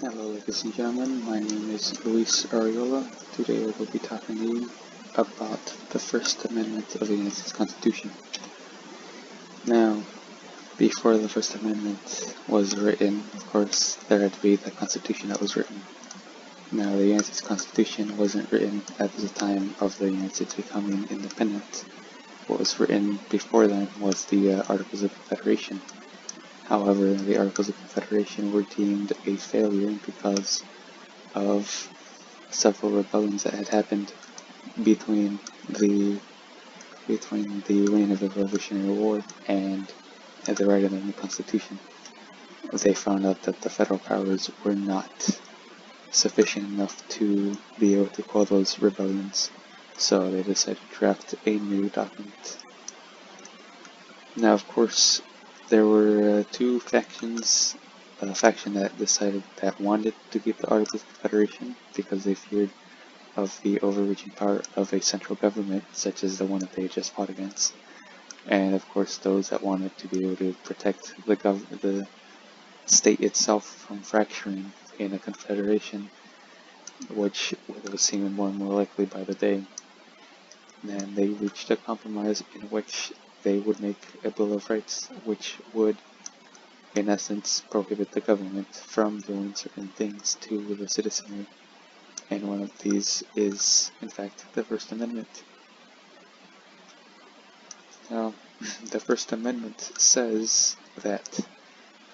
Hello, ladies and gentlemen. My name is Luis Arreola. Today I will be talking to you about the First Amendment of the United States Constitution. Now, before the First Amendment was written, of course, there had to be the Constitution that was written. Now, the United States Constitution wasn't written at the time of the United States becoming independent. What was written before then was the Articles of Confederation. However, the Articles of Confederation were deemed a failure because of several rebellions that had happened between the reign of the Revolutionary War and the writing of the new Constitution. They found out that the federal powers were not sufficient enough to be able to quell those rebellions, so they decided to draft a new document. Now, of course, there were two factions. A faction that decided that wanted to keep the Articles of Confederation because they feared of the overreaching power of a central government, such as the one that they just fought against. And of course, those that wanted to be able to protect the state itself from fracturing in a confederation, which was seeming more and more likely by the day. And they reached a compromise in which they would make a Bill of Rights, which would, in essence, prohibit the government from doing certain things to the citizenry. And one of these is, in fact, the First Amendment. Now, the First Amendment says that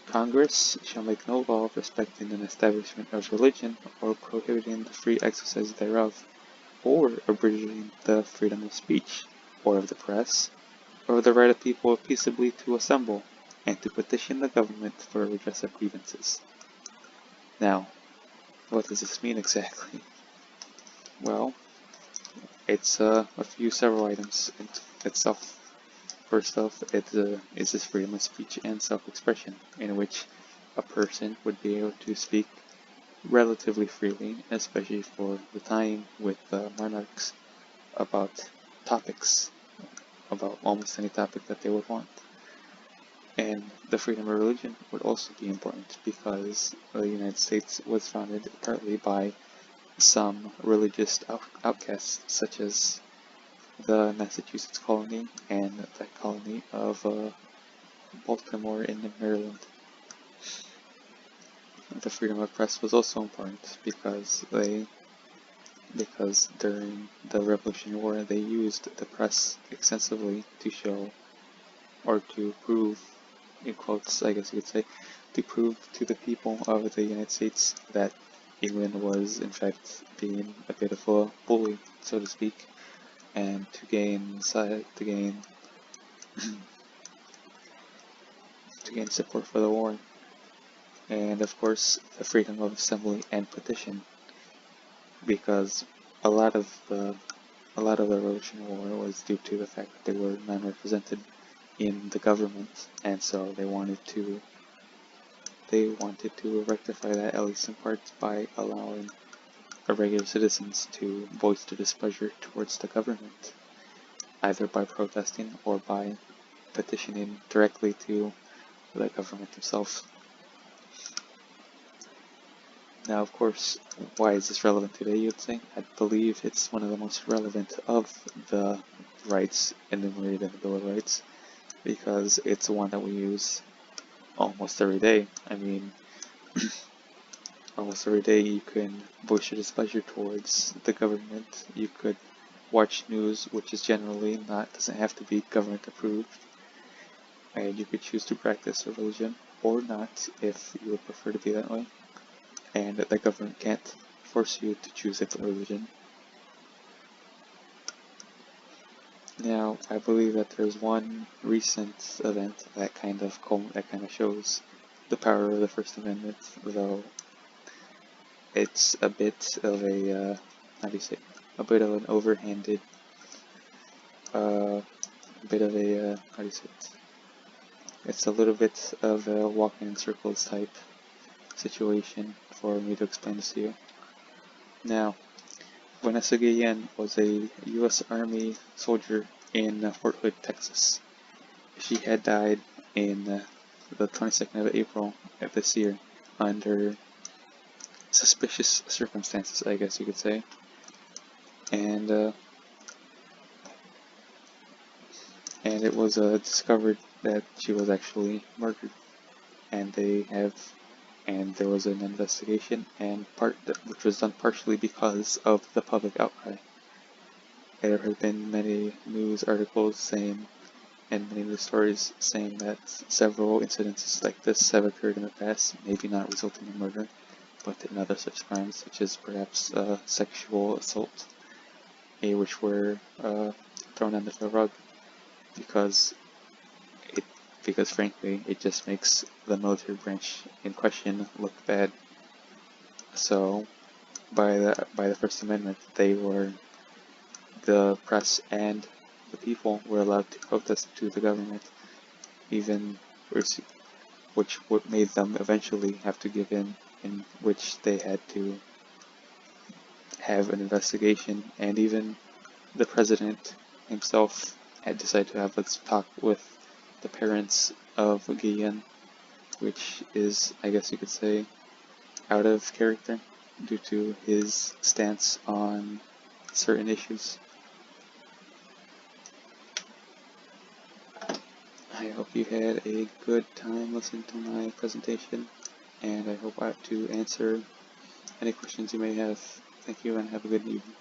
Congress shall make no law respecting an establishment of religion or prohibiting the free exercise thereof, or abridging the freedom of speech, or of the press, or the right of people peaceably to assemble, and to petition the government for a redress of grievances. Now, what does this mean exactly? Well, it's several items in itself. First off, it is this freedom of speech and self-expression, in which a person would be able to speak relatively freely, especially for the time with monarchs, about topics, about almost any topic that they would want. And the freedom of religion would also be important because the United States was founded partly by some religious outcasts, such as the Massachusetts colony and the colony of Baltimore in Maryland. The freedom of press was also important because during the Revolutionary War they used the press extensively to show, or to prove, in quotes I guess you could say, to prove to the people of the United States that England was in fact being a bit of a bully, so to speak, and to gain support for the war. And of course, the freedom of assembly and petition, because a lot of the Revolutionary War was due to the fact that they were non-represented in the government, and so they wanted to rectify that, at least in part, by allowing regular citizens to voice their displeasure towards the government, either by protesting or by petitioning directly to the government itself. Now, of course, why is this relevant today, you'd say? I believe it's one of the most relevant of the rights enumerated in the Bill of Rights, because it's one that we use almost every day. I mean, almost every day you can voice your displeasure towards the government. You could watch news, which is generally doesn't have to be government approved, and you could choose to practice a religion or not if you would prefer to be that way, and the government can't force you to choose a religion. Now, I believe that there's one recent event that kind of shows the power of the First Amendment, though it's a bit of a a bit of an overhanded, it's a little bit of a walking in circles type situation for me to explain this to you. Now, Vanessa Guillen was a U.S. Army soldier in Fort Hood, Texas. She had died in the 22nd of April of this year under suspicious circumstances, I guess you could say. And it was discovered that she was actually murdered, and there was an investigation, and which was done partially because of the public outcry. There have been many news articles saying, and many news stories saying that several incidences like this have occurred in the past, maybe not resulting in murder, but in other such crimes, such as perhaps sexual assault, which were thrown under the rug because frankly it just makes the military branch in question look bad. So by the First Amendment, the press and the people were allowed to protest to the government, even which made them eventually have to give in which they had to have an investigation, and even the president himself had decided to have a talk with the parents of Guillen, which is, I guess you could say, out of character due to his stance on certain issues. I hope you had a good time listening to my presentation, and I hope to answer any questions you may have. Thank you, and have a good evening.